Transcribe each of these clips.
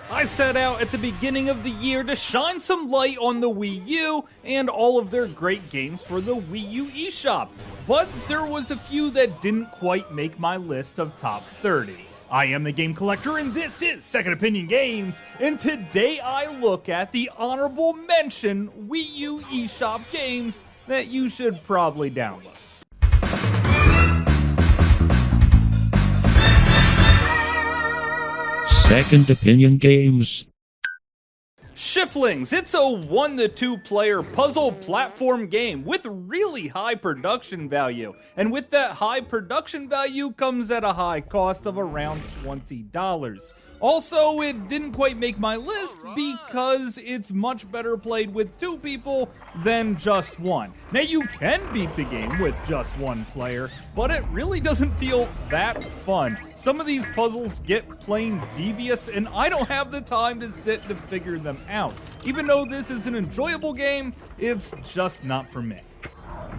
I set out at the beginning of the year to shine some light on the WiiU and all of their great games for the WiiU eShop, but there was a few that didn't quite make my list of top 30. I am the Game Collector and this is Second Opinion Games, and today I look at the honorable mention WiiU eShop games that you should probably download. Second Opinion Games. Shiftlings, it's a 1 to 2 player puzzle platform game with really high production value. And with that high production value comes at a high cost of around $20. Also, it didn't quite make my list because it's much better played with 2 people than just 1. Now you can beat the game with just 1 player, but it really doesn't feel that fun. Some of these puzzles get plain devious and I don't have the time to sit to figure them out. Even though this is an enjoyable game, it's just not for me.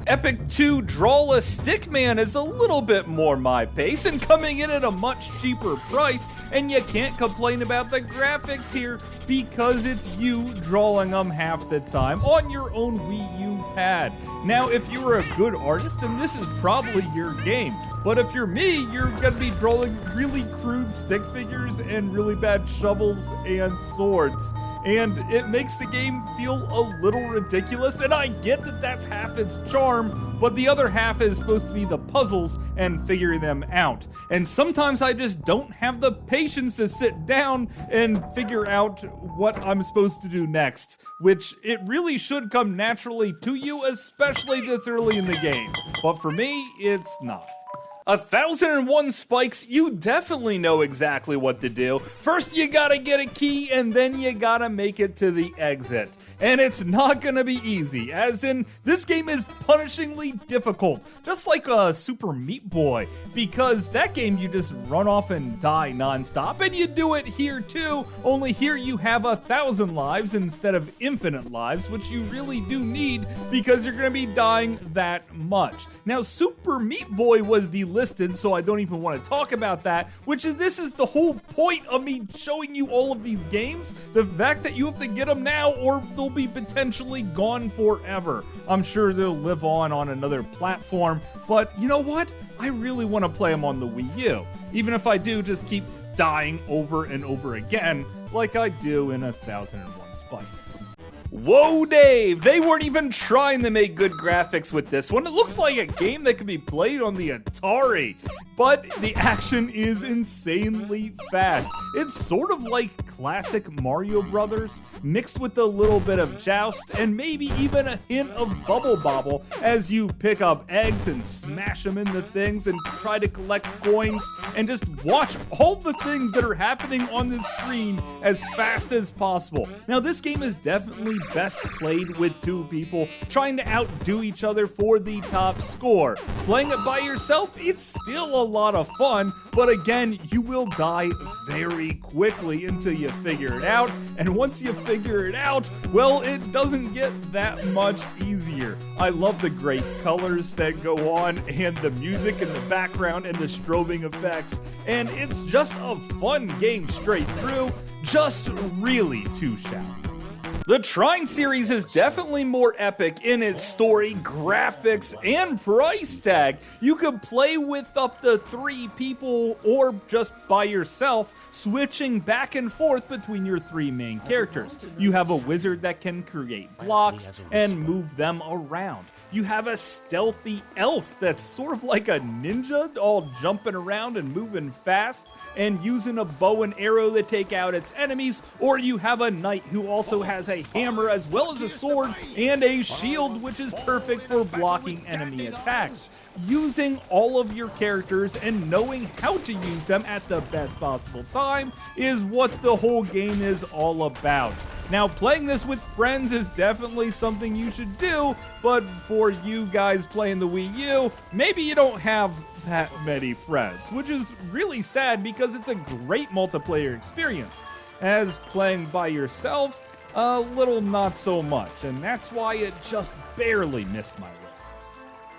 Epic 2 Draw a Stickman is a little bit more my pace and coming in at a much cheaper price, and you can't complain about the graphics here because it's you drawing them half the time on your own WiiU pad. Now, if you were a good artist, then this is probably your game. But if you're me, you're gonna be drawing really crude stick figures and really bad shovels and swords. And it makes the game feel a little ridiculous, and I get that that's half its charm, but the other half is supposed to be the puzzles and figuring them out. And sometimes I just don't have the patience to sit down and figure out what I'm supposed to do next, which it really should come naturally to you, especially this early in the game. But for me, it's not. 1001 Spikes, you definitely know exactly what to do. First you gotta get a key and then you gotta make it to the exit. And it's not gonna be easy, as in this game is punishingly difficult, just like a Super Meat Boy, because that game you just run off and die non-stop, and you do it here too, only here you have 1,000 lives instead of infinite lives, which you really do need because you're gonna be dying that much. Now Super Meat Boy was delisted, so I don't even want to talk about that, which is this is the whole point of me showing you all of these games, the fact that you have to get them now or they'll be potentially gone forever. I'm sure they'll live on another platform, but you know what? I really want to play them on the Wii U, even if I do just keep dying over and over again like I do in 1001 Spikes. Whoa, Dave! They weren't even trying to make good graphics with this one. It looks like a game that could be played on the Atari, but the action is insanely fast. It's sort of like classic Mario Brothers, mixed with a little bit of joust and maybe even a hint of bubble bobble as you pick up eggs and smash them into things and try to collect coins and just watch all the things that are happening on the screen as fast as possible. Now, this game is definitely best played with 2 people trying to outdo each other for the top score. Playing it by yourself, it's still a lot of fun, but again, you will die very quickly until you figure it out, and once you figure it out, well, it doesn't get that much easier. I love the great colors that go on, and the music in the background, and the strobing effects, and it's just a fun game straight through, just really too shallow. The Trine Series is definitely more epic in its story, graphics, and price tag. You could play with up to 3 people or just by yourself, switching back and forth between your 3 main characters. You have a wizard that can create blocks and move them around. You have a stealthy elf that's sort of like a ninja, all jumping around and moving fast and using a bow and arrow to take out its enemies, or you have a knight who also has a hammer as well as a sword and a shield, which is perfect for blocking enemy attacks. Using all of your characters and knowing how to use them at the best possible time is what the whole game is all about. Now, playing this with friends is definitely something you should do, but for you guys playing the Wii U, maybe you don't have that many friends, which is really sad because it's a great multiplayer experience. As playing by yourself, a little not so much, and that's why it just barely missed my list.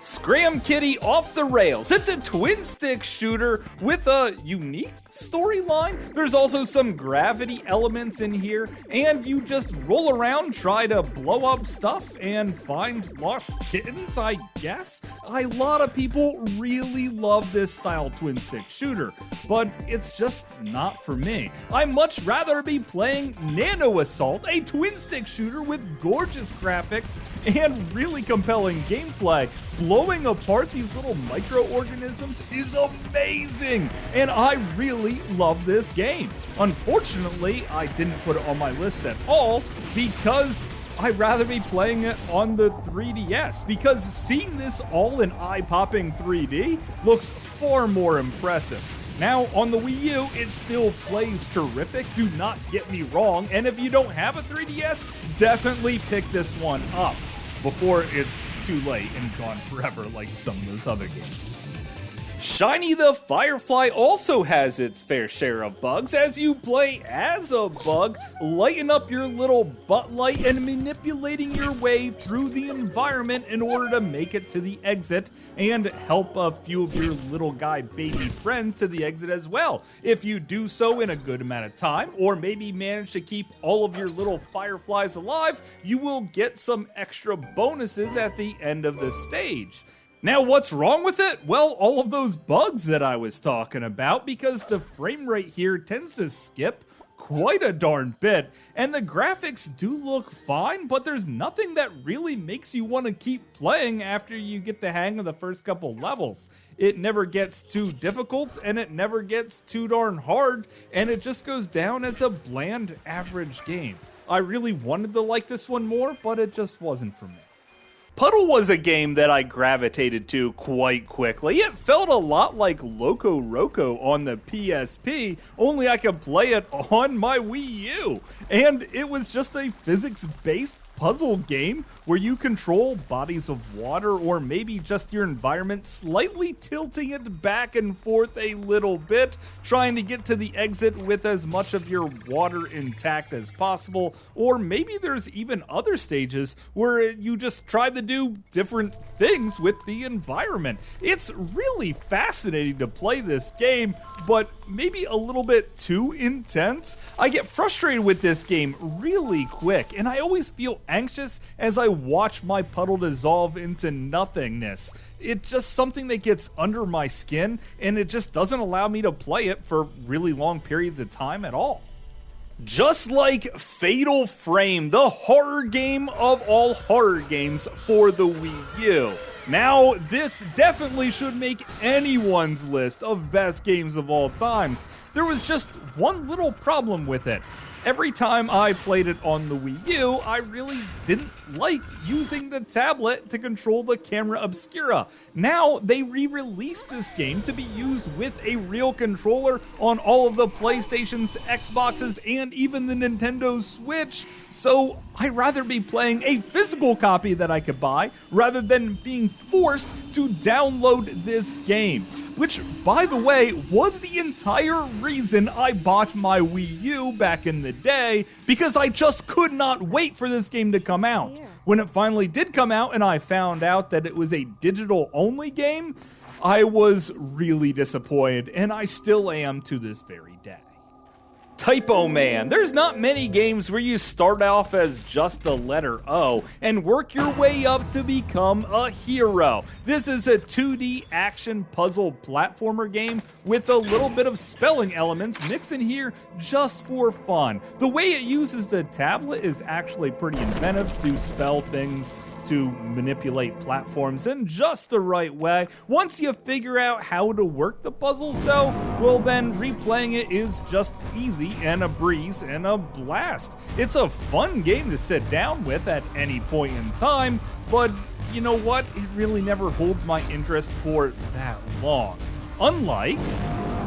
Scram Kitty Off the Rails. It's a twin stick shooter with a unique storyline. There's also some gravity elements in here, and you just roll around, try to blow up stuff, and find lost kittens, I guess? A lot of people really love this style twin stick shooter, but it's just not for me. I'd much rather be playing Nano Assault, a twin stick shooter with gorgeous graphics and really compelling gameplay. Blowing apart these little microorganisms is amazing, and I really love this game. Unfortunately, I didn't put it on my list at all because I'd rather be playing it on the 3DS, because seeing this all in eye-popping 3D looks far more impressive. Now, on the Wii U, it still plays terrific, do not get me wrong, and if you don't have a 3DS, definitely pick this one up before it's too late and gone forever like some of those other games. Shiny the Firefly also has its fair share of bugs as you play as a bug, lighting up your little butt light and manipulating your way through the environment in order to make it to the exit and help a few of your little guy baby friends to the exit as well. If you do so in a good amount of time, or maybe manage to keep all of your little fireflies alive, you will get some extra bonuses at the end of the stage. Now, what's wrong with it? Well, all of those bugs that I was talking about, because the frame rate here tends to skip quite a darn bit, and the graphics do look fine, but there's nothing that really makes you want to keep playing after you get the hang of the first couple levels. It never gets too difficult, and it never gets too darn hard, and it just goes down as a bland, average game. I really wanted to like this one more, but it just wasn't for me. Puddle was a game that I gravitated to quite quickly. It felt a lot like Loco Roco on the PSP, only I could play it on my Wii U. And it was just a physics-based puzzle game where you control bodies of water, or maybe just your environment, slightly tilting it back and forth a little bit, trying to get to the exit with as much of your water intact as possible. Or maybe there's even other stages where you just try to do different things with the environment. It's really fascinating to play this game, but maybe a little bit too intense. I get frustrated with this game really quick, and I always feel anxious as I watch my puddle dissolve into nothingness. It's just something that gets under my skin, and it just doesn't allow me to play it for really long periods of time at all. Just like Fatal Frame, the horror game of all horror games for the Wii U. Now, this definitely should make anyone's list of best games of all times. There was just one little problem with it. Every time I played it on the Wii U, I really didn't like using the tablet to control the camera obscura. Now, they re-released this game to be used with a real controller on all of the PlayStations, Xboxes, and even the Nintendo Switch, so I'd rather be playing a physical copy that I could buy rather than being forced to download this game. Which, by the way, was the entire reason I bought my Wii U back in the day, because I just could not wait for this game to come out. When it finally did come out and I found out that it was a digital-only game, I was really disappointed, and I still am to this very day. Typo Man. There's not many games where you start off as just the letter O and work your way up to become a hero. This is a 2D action puzzle platformer game with a little bit of spelling elements mixed in here just for fun. The way it uses the tablet is actually pretty inventive to spell things, to manipulate platforms in just the right way. Once you figure out how to work the puzzles though, well then replaying it is just easy and a breeze and a blast. It's a fun game to sit down with at any point in time, but you know what? It really never holds my interest for that long. Unlike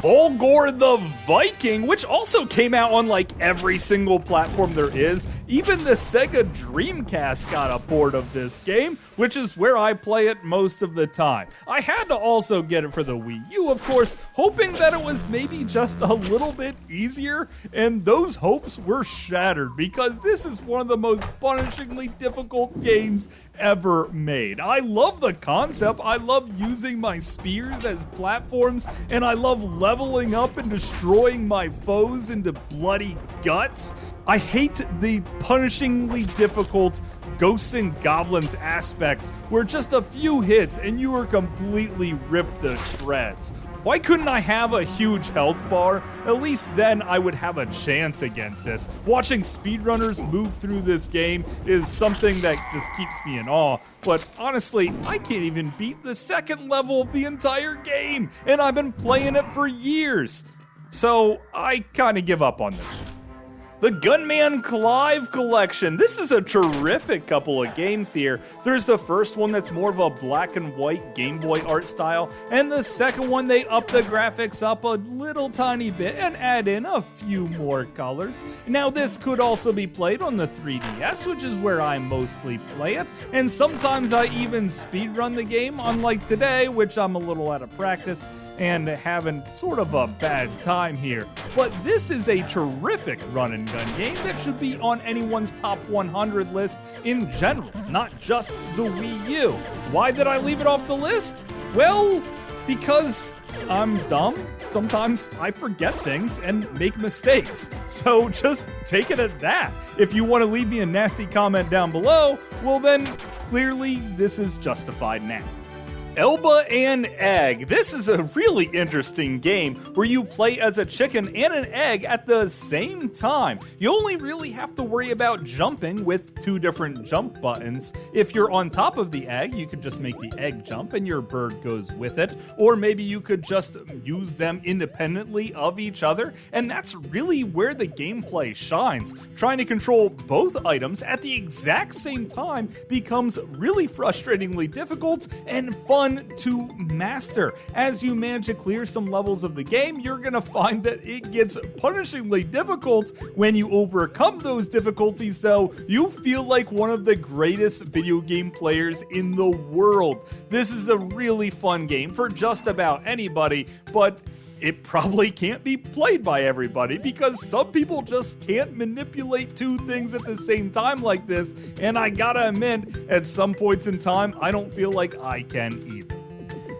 Volgarr the Viking, which also came out on like every single platform there is. Even the Sega Dreamcast got a port of this game, which is where I play it most of the time. I had to also get it for the Wii U, of course, hoping that it was maybe just a little bit easier, and those hopes were shattered because this is one of the most punishingly difficult games ever made. I love the concept, I love using my spears as platforms, and I love leveling up and destroying my foes into bloody guts. I hate the punishingly difficult Ghosts and Goblins aspects where just a few hits and you are completely ripped to shreds. Why couldn't I have a huge health bar? At least then I would have a chance against this. Watching speedrunners move through this game is something that just keeps me in awe, but honestly, I can't even beat the second level of the entire game, and I've been playing it for years. So I kind of give up on this one. The Gunman Clive collection. This is a terrific couple of games here. There's the first one that's more of a black and white Game Boy art style, and the second one they up the graphics up a little tiny bit and add in a few more colors. Now this could also be played on the 3DS, which is where I mostly play it, and sometimes I even speedrun the game, unlike today, which I'm a little out of practice and having sort of a bad time here. But this is a terrific run and gun game that should be on anyone's top 100 list in general, not just the Wii U. Why did I leave it off the list? Well, because I'm dumb. Sometimes I forget things and make mistakes. So just take it at that. If you want to leave me a nasty comment down below, well then clearly this is justified now. Elba and Egg. This is a really interesting game where you play as a chicken and an egg at the same time. You only really have to worry about jumping with two different jump buttons. If you're on top of the egg, you could just make the egg jump and your bird goes with it. Or maybe you could just use them independently of each other. And that's really where the gameplay shines. Trying to control both items at the exact same time becomes really frustratingly difficult and fun to master. As you manage to clear some levels of the game, you're gonna find that it gets punishingly difficult. When you overcome those difficulties though, you feel like one of the greatest video game players in the world. This is a really fun game for just about anybody, but it probably can't be played by everybody because some people just can't manipulate two things at the same time like this, and I gotta admit, at some points in time, I don't feel like I can either.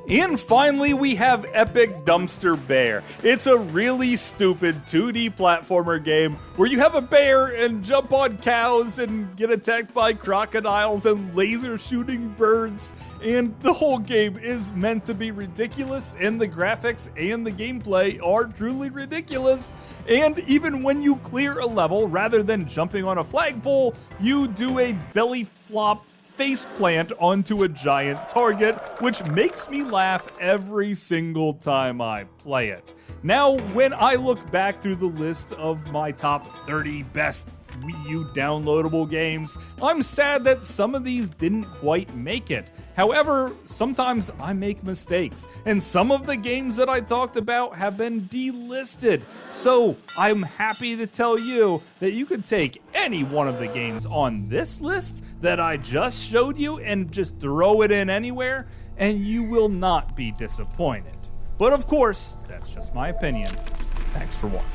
And finally, we have Epic Dumpster Bear. It's a really stupid 2D platformer game where you have a bear and jump on cows and get attacked by crocodiles and laser shooting birds. And the whole game is meant to be ridiculous, and the graphics and the gameplay are truly ridiculous. And even when you clear a level, rather than jumping on a flagpole, you do a belly flop face plant onto a giant target, which makes me laugh every single time I play it. Now, when I look back through the list of my top 30 best Wii U downloadable games, I'm sad that some of these didn't quite make it. However, sometimes I make mistakes, and some of the games that I talked about have been delisted. So I'm happy to tell you that you could take any one of the games on this list that I just showed you and just throw it in anywhere, and you will not be disappointed. But of course, that's just my opinion. Thanks for watching.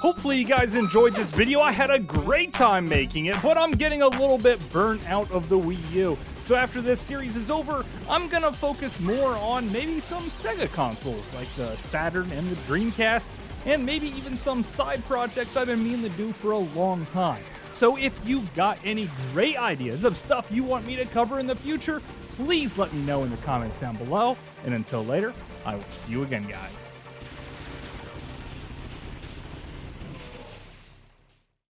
Hopefully you guys enjoyed this video. I had a great time making it, but I'm getting a little bit burnt out of the Wii U. So after this series is over, I'm gonna focus more on maybe some Sega consoles like the Saturn and the Dreamcast, and maybe even some side projects I've been meaning to do for a long time. So if you've got any great ideas of stuff you want me to cover in the future, please let me know in the comments down below. And until later, I will see you again, guys.